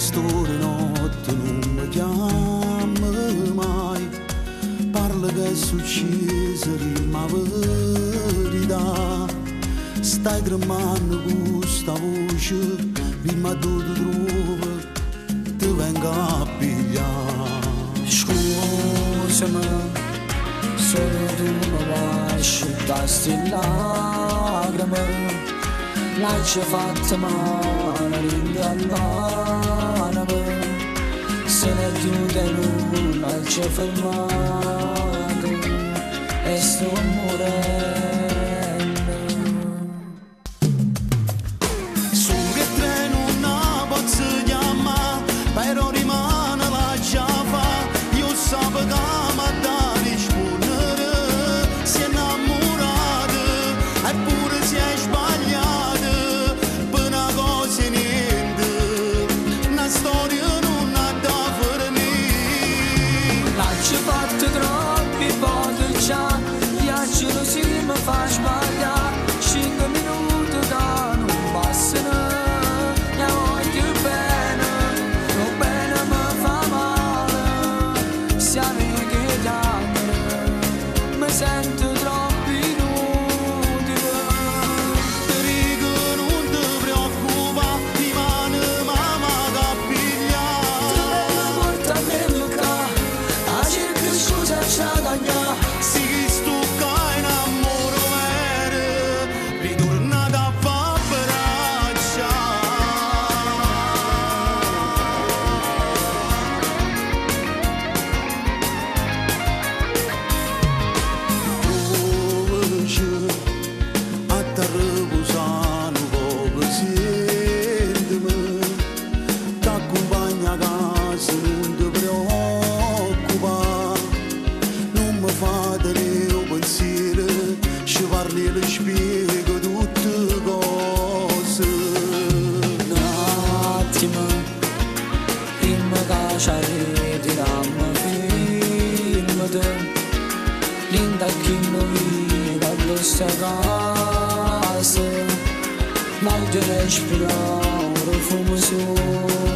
pastore notte non mi chiama mai, parla che succede ma verità, stai tremando questa voce, prima tu ti trovi, ti vengo a pigliare. Scusami, solo tu mi vai asciuttare sti lacrime, l'hai fatta male ringallanami, se ne chiude l'una ci fermato e sto morendo. Su che treno non posso chiamare, però rimane la chiave, io sapevo che mi dà rispondere, si è innamorata, eppure si è sbagliata, per una cosa niente, una storia non ha da finire. L'hai fatto troppi volte già, gli si mi fa sbagliare, 5 minuti da non bastano, e voglio bene, lo bene mi fa male, siamo che chiamano, mi sento troppo inutile. Ti dico non ti preoccupare, rimane mamma che piglia. La porta nel carro, a cerca scusa c'è da gnà. Si sto che innamoro vero, ritornata a abbraccia. Voce a te riposare un poco, sentimi, t'accompagna a casa, non ti preoccupare. Non mi fate il pensiero, ci parli e le spiego tutte cose. Un attimo, prima che ci ritiriamo, fermati, l'indagino viene da questa casa, voglio respirare fumo solo.